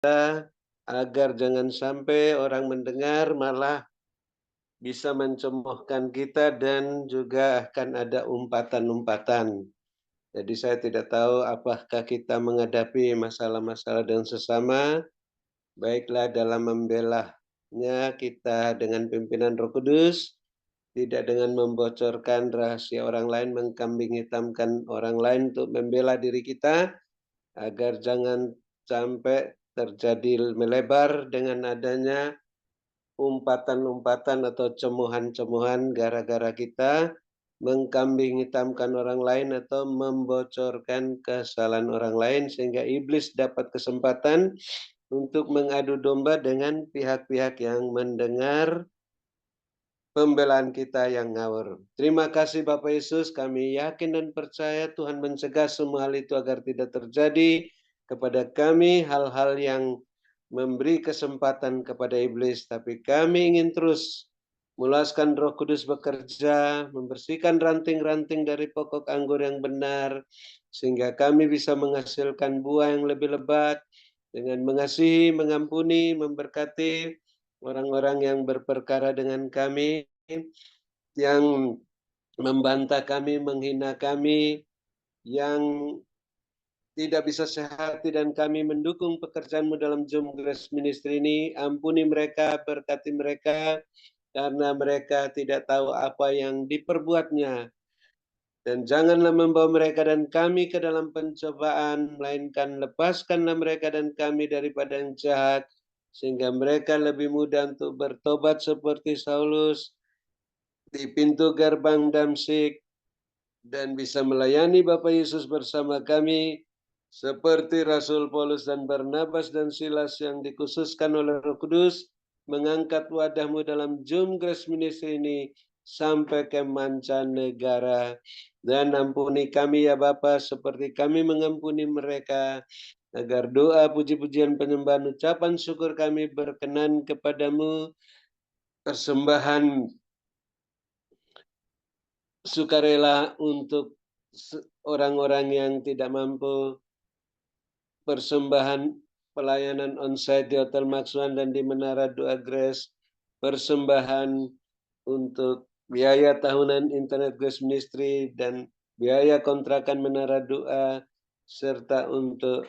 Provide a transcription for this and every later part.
agar jangan sampai orang mendengar malah bisa mencemoohkan kita dan juga akan ada umpatan-umpatan. Jadi saya tidak tahu apakah kita menghadapi masalah-masalah dengan sesama, baiklah dalam membelanya kita dengan pimpinan Roh Kudus, tidak dengan membocorkan rahasia orang lain, mengkambing hitamkan orang lain untuk membela diri kita, agar jangan sampai terjadi melebar dengan adanya umpatan-umpatan atau cemohan-cemohan gara-gara kita mengkambing hitamkan orang lain atau membocorkan kesalahan orang lain sehingga iblis dapat kesempatan untuk mengadu domba dengan pihak-pihak yang mendengar pembelaan kita yang ngawur. Terima kasih Bapak Yesus, kami yakin dan percaya Tuhan mencegah semua hal itu agar tidak terjadi kepada kami hal-hal yang memberi kesempatan kepada iblis, tapi kami ingin terus meluaskan Roh Kudus bekerja, membersihkan ranting-ranting dari pokok anggur yang benar, sehingga kami bisa menghasilkan buah yang lebih lebat dengan mengasihi, mengampuni, memberkati orang-orang yang berperkara dengan kami, yang membantah kami, menghina kami, yang tidak bisa sehati dan kami mendukung pekerjaanmu dalam Zoom Grace Ministry ini. Ampuni mereka, berkati mereka, karena mereka tidak tahu apa yang diperbuatnya. Dan janganlah membawa mereka dan kami ke dalam pencobaan, melainkan lepaskanlah mereka dan kami daripada yang jahat, sehingga mereka lebih mudah untuk bertobat seperti Saulus di pintu gerbang Damsyik, dan bisa melayani Bapak Yesus bersama kami, seperti Rasul Paulus dan Barnabas dan Silas yang dikhususkan oleh Roh Kudus, mengangkat wadahmu dalam Zoom Grace Ministry ini sampai ke mancanegara. Dan ampuni kami ya Bapa, seperti kami mengampuni mereka, agar doa, puji-pujian, penyembahan, ucapan syukur kami berkenan kepadamu, persembahan sukarela untuk orang-orang yang tidak mampu, persembahan pelayanan onsite di Hotel Maxwan dan di Menara Doa Grace, persembahan untuk biaya tahunan Internet Grace Ministry dan biaya kontrakan Menara Doa, serta untuk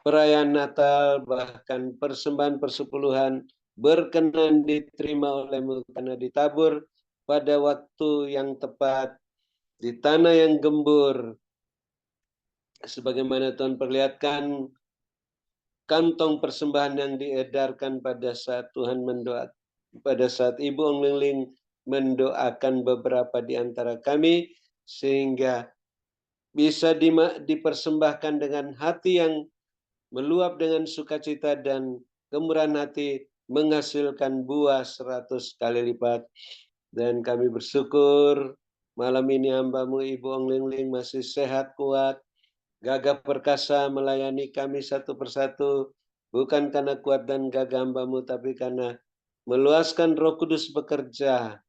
perayaan Natal, bahkan persembahan persepuluhan berkenan diterima olehmu karena ditabur pada waktu yang tepat di tanah yang gembur, sebagaimana Tuhan perlihatkan kantong persembahan yang diedarkan pada saat Tuhan mendoakan, pada saat Ibu Ong Ling Ling mendoakan beberapa di antara kami, sehingga bisa dipersembahkan dengan hati yang meluap dengan sukacita dan kemurahan hati, menghasilkan buah 100 kali lipat. Dan kami bersyukur malam ini hamba-Mu Ibu Ong Ling Ling masih sehat, kuat, gagah perkasa melayani kami satu persatu, bukan karena kuat dan gagah hamba-Mu, tapi karena meluaskan Roh Kudus bekerja,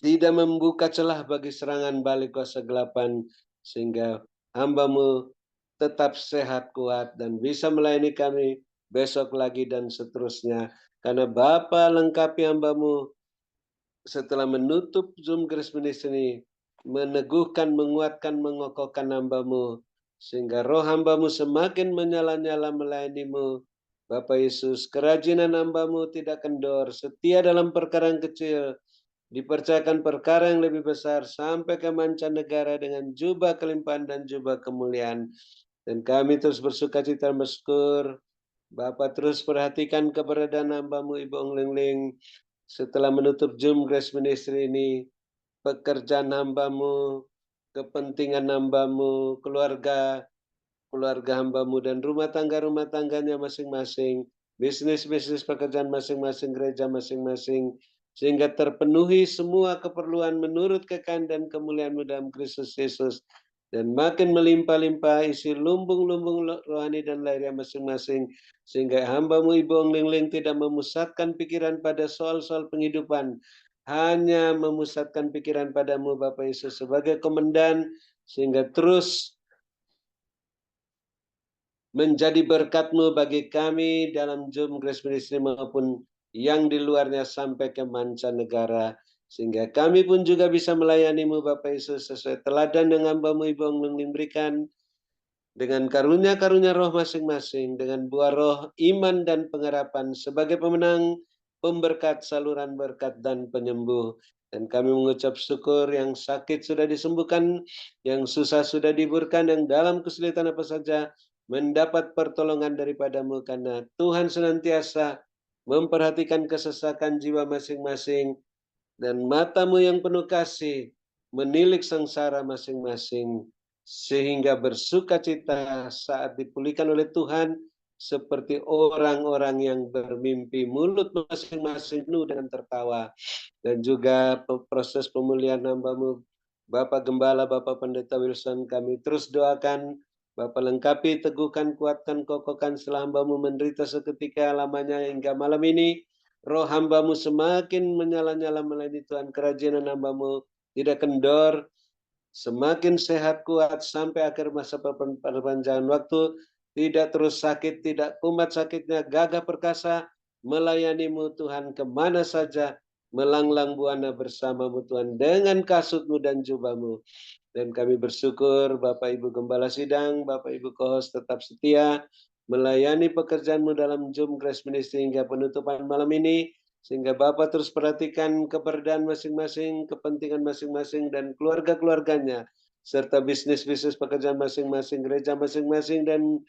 tidak membuka celah bagi serangan balik kuasa gelapan, sehingga hamba-Mu tetap sehat, kuat, dan bisa melayani kami besok lagi dan seterusnya. Karena Bapa lengkapi hamba-Mu setelah menutup Zoom Grace Ministry ini, meneguhkan, menguatkan, mengokohkan hamba-Mu, sehingga roh hamba-Mu semakin menyala-nyala melayani-Mu. Bapak Yesus, kerajinan hamba-Mu tidak kendor, setia dalam perkara yang kecil, dipercayakan perkara yang lebih besar, sampai ke mancanegara dengan jubah kelimpahan dan jubah kemuliaan. Dan kami terus bersuka cita dan bersyukur. Bapak terus perhatikan keberadaan hamba-Mu Ibu Ong Ling Ling, setelah menutup Zoom Grace Ministry ini, pekerjaan hamba-Mu, kepentingan hamba-Mu, keluarga hamba-Mu, dan rumah tangganya masing-masing, bisnis-bisnis pekerjaan masing-masing, gereja masing-masing, sehingga terpenuhi semua keperluan menurut kekayaan dan kemuliaan-Mu dalam Kristus Yesus, dan makin melimpah-limpah isi lumbung-lumbung rohani dan lahiriah masing-masing, sehingga hamba-Mu Ibu Ong Ling Ling tidak memusatkan pikiran pada soal-soal penghidupan, hanya memusatkan pikiran padamu Bapak Yesus sebagai komandan, sehingga terus menjadi berkat-Mu bagi kami dalam Zoom Grace Ministry maupun yang di luarnya sampai ke mancanegara. Sehingga kami pun juga bisa melayani-Mu Bapak Yesus sesuai teladan yang hamba-Mu Ibu Onglung berikan. Dengan karunia-karunia roh masing-masing, dengan buah roh, iman dan pengharapan sebagai pemenang, pemberkat, saluran berkat dan penyembuh. Dan kami mengucap syukur yang sakit sudah disembuhkan, yang susah sudah dihiburkan, yang dalam kesulitan apa saja mendapat pertolongan daripada-Mu karena Tuhan senantiasa memperhatikan kesesakan jiwa masing-masing dan mata-Mu yang penuh kasih menilik sengsara masing-masing sehingga bersukacita saat dipulihkan oleh Tuhan seperti orang-orang yang bermimpi, mulut masing-masing penuh dengan tertawa. Dan juga proses pemulihan hamba-Mu Bapak Gembala, Bapak Pendeta Wilson, kami terus doakan Bapak lengkapi, teguhkan, kuatkan, kokohkan setelah hamba-Mu menderita seketika lamanya hingga malam ini. Roh hamba-Mu semakin menyala-nyala melayani Tuhan, kerajinan hamba-Mu tidak kendor, semakin sehat kuat sampai akhir masa perpanjangan waktu, tidak terus sakit, tidak kumat sakitnya, gagah perkasa, melayani-Mu Tuhan kemana saja, melanglang buana bersama-Mu Tuhan dengan kasut-Mu dan jubah-Mu. Dan kami bersyukur Bapak Ibu Gembala Sidang, Bapak Ibu Kohos tetap setia melayani pekerjaan-Mu dalam Zoom Grace Ministry hingga penutupan malam ini. Sehingga Bapak terus perhatikan keberadaan masing-masing, kepentingan masing-masing, dan keluarga-keluarganya. Serta bisnis-bisnis pekerjaan masing-masing, gereja masing-masing, dan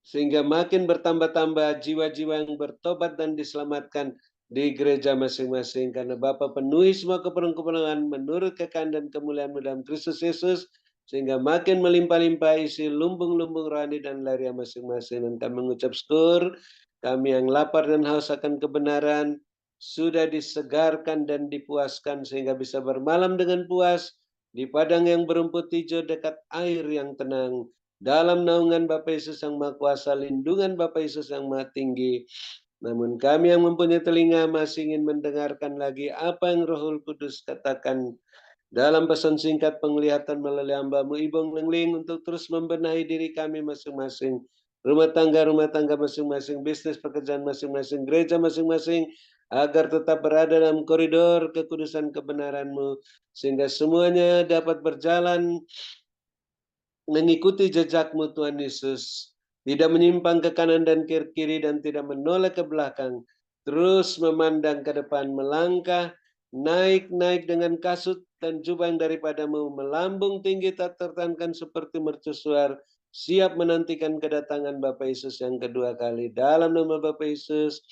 sehingga makin bertambah-tambah jiwa-jiwa yang bertobat dan diselamatkan di gereja masing-masing. Karena Bapa penuhi semua keperluan menurut kekayaan dan kemuliaan dalam Kristus Yesus, sehingga makin melimpah-limpah isi lumbung-lumbung rohani dan lahiriah masing-masing. Dan kami mengucap syukur, kami yang lapar dan haus akan kebenaran, sudah disegarkan dan dipuaskan sehingga bisa bermalam dengan puas di padang yang berumput hijau dekat air yang tenang. Dalam naungan Bapa Yesus yang Maha Kuasa, lindungan Bapa Yesus yang Maha Tinggi. Namun kami yang mempunyai telinga masih ingin mendengarkan lagi apa yang Roh Kudus katakan dalam pesan singkat penglihatan melalui hamba-Mu Ibu Lengling untuk terus membenahi diri kami masing-masing. Rumah tangga masing-masing, bisnis pekerjaan masing-masing, gereja masing-masing, agar tetap berada dalam koridor kekudusan kebenaran-Mu, sehingga semuanya dapat berjalan mengikuti jejak-Mu Tuhan Yesus, tidak menyimpang ke kanan dan ke kiri dan tidak menoleh ke belakang, terus memandang ke depan, melangkah, naik dengan kasut dan jubah yang daripada-Mu, melambung tinggi tak tertahankan seperti mercusuar, siap menantikan kedatangan Bapa Yesus yang kedua kali. Dalam nama Bapa Yesus,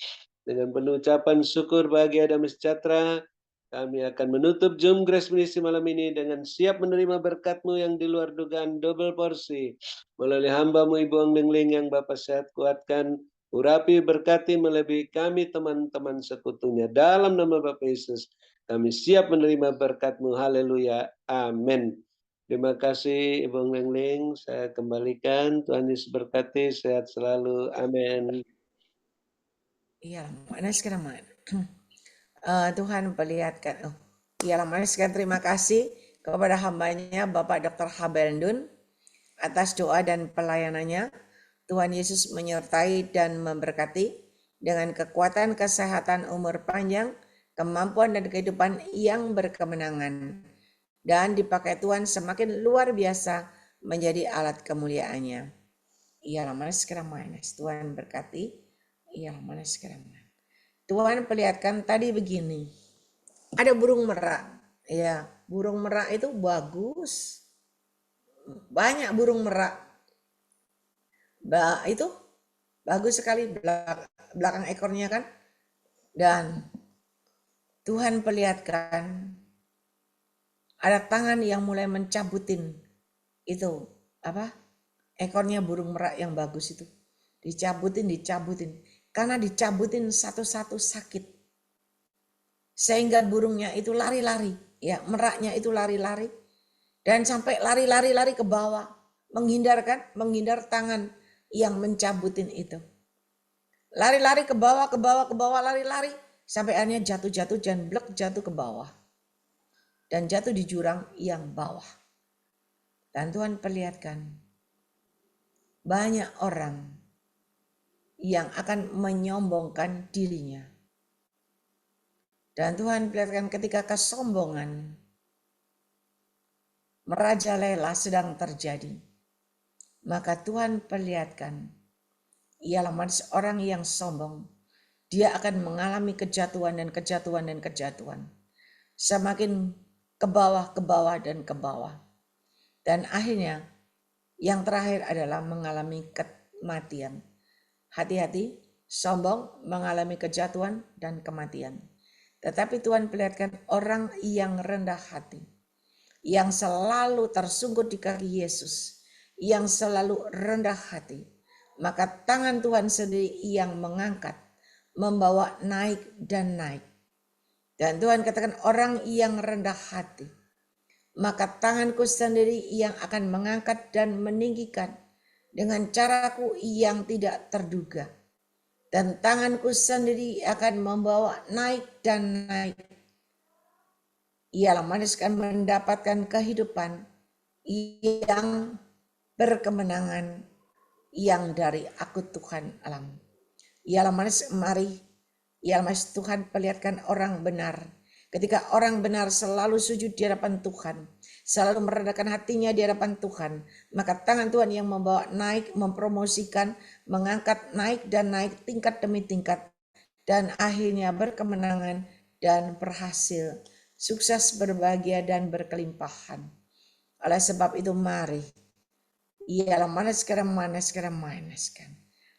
dengan penuh ucapan syukur, bahagia, damai sejahtera, kami akan menutup Zoom Grace Ministry malam ini dengan siap menerima berkat-Mu yang di luar dugaan double porsi. Melalui hamba-Mu Ibu Onglingling yang Bapak sehat kuatkan, urapi berkati melebihi kami teman-teman sekutunya. Dalam nama Bapak Yesus, kami siap menerima berkat-Mu. Haleluya. Amin. Terima kasih Ibu Onglingling. Saya kembalikan. Tuhan Yesus berkati. Sehat selalu. Amin. Iya, mana sekarang man. Tuhan perlihatkan. Ialah mana sekarang terima kasih kepada hambanya Bapak Dr. Habendun atas doa dan pelayanannya. Tuhan Yesus menyertai dan memberkati dengan kekuatan, kesehatan, umur panjang, kemampuan dan kehidupan yang berkemenangan. Dan dipakai Tuhan semakin luar biasa menjadi alat kemuliaannya. Ialah mana sekarang manis. Tuhan berkati. Ialah mana sekarang manis. Tuhan perlihatkan tadi begini. Ada burung merak. Ya, burung merak itu bagus. Banyak burung merak. Itu bagus sekali belakang ekornya kan. Dan Tuhan perlihatkan ada tangan yang mulai mencabutin itu ekornya burung merak yang bagus itu. Dicabutin. Karena dicabutin satu-satu sakit. Sehingga burungnya itu lari-lari. Ya, meraknya itu lari-lari. Dan sampai lari-lari ke bawah. Menghindar tangan yang mencabutin itu. Lari-lari ke bawah, lari-lari. Sampai akhirnya jatuh dan blek jatuh ke bawah. dan jatuh di jurang yang bawah. Dan Tuhan perlihatkan banyak orang yang akan menyombongkan dirinya. Dan Tuhan perlihatkan ketika kesombongan merajalela sedang terjadi, maka Tuhan perlihatkan ialah orang yang sombong. Dia akan mengalami kejatuhan dan kejatuhan dan kejatuhan. Semakin ke bawah, ke bawah, dan ke bawah. Dan akhirnya yang terakhir adalah mengalami kematian. Hati-hati, sombong mengalami kejatuhan dan kematian. Tetapi Tuhan perlihatkan orang yang rendah hati, yang selalu tersungkur di kaki Yesus, yang selalu rendah hati, maka tangan Tuhan sendiri yang mengangkat, membawa naik dan naik. Dan Tuhan katakan orang yang rendah hati, maka tanganku sendiri yang akan mengangkat dan meninggikan dengan caraku yang tidak terduga. Dan tanganku sendiri akan membawa naik dan naik. Ialah manusia akan mendapatkan kehidupan yang berkemenangan yang dari aku Tuhan alam. Ialah manusia mari, ialah manusia Tuhan perlihatkan orang benar. Ketika orang benar selalu sujud di hadapan Tuhan, selalu merendahkan hatinya di hadapan Tuhan, maka tangan Tuhan yang membawa naik, mempromosikan, mengangkat naik dan naik tingkat demi tingkat, dan akhirnya berkemenangan dan berhasil, sukses, berbahagia, dan berkelimpahan. Oleh sebab itu mari, ialah manaskan.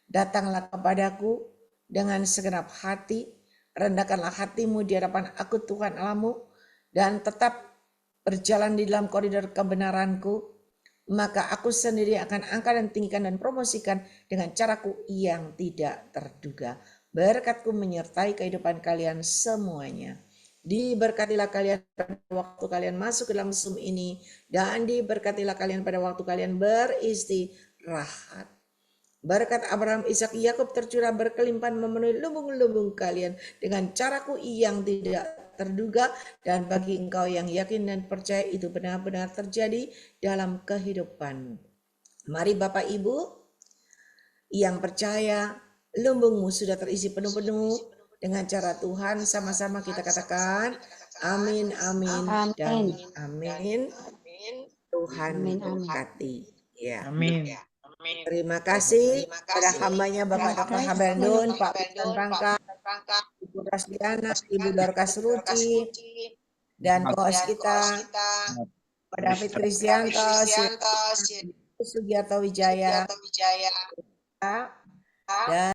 Datanglah kepadaku dengan segenap hati, rendahkanlah hatimu di hadapan aku Tuhan Allahmu, dan tetap berjalan di dalam koridor kebenaranku, maka aku sendiri akan angkat dan tinggikan dan promosikan dengan caraku yang tidak terduga. Berkatku menyertai kehidupan kalian semuanya. Diberkatilah kalian pada waktu kalian masuk ke dalam Zoom ini, dan diberkatilah kalian pada waktu kalian beristirahat. Berkat Abraham, Ishak, Yakub tercurah berkelimpahan memenuhi lubung-lubung kalian dengan caraku yang tidak terduga, dan bagi engkau yang yakin dan percaya itu benar-benar terjadi dalam kehidupanmu. Mari Bapak Ibu yang percaya lumbungmu sudah terisi penuh-penuh dengan cara Tuhan, sama-sama kita katakan amin, amin, dan amin. Tuhan memberkati. Ya. Amin. Terima kasih pada hambanya Bapak Dr. Habendun, Pak Witan Rangka, Ibu Rasdiana, Ibu Dorcas Ruci, dan co-host kita, Pak David Kristianto, Sugiarto Wijaya, dan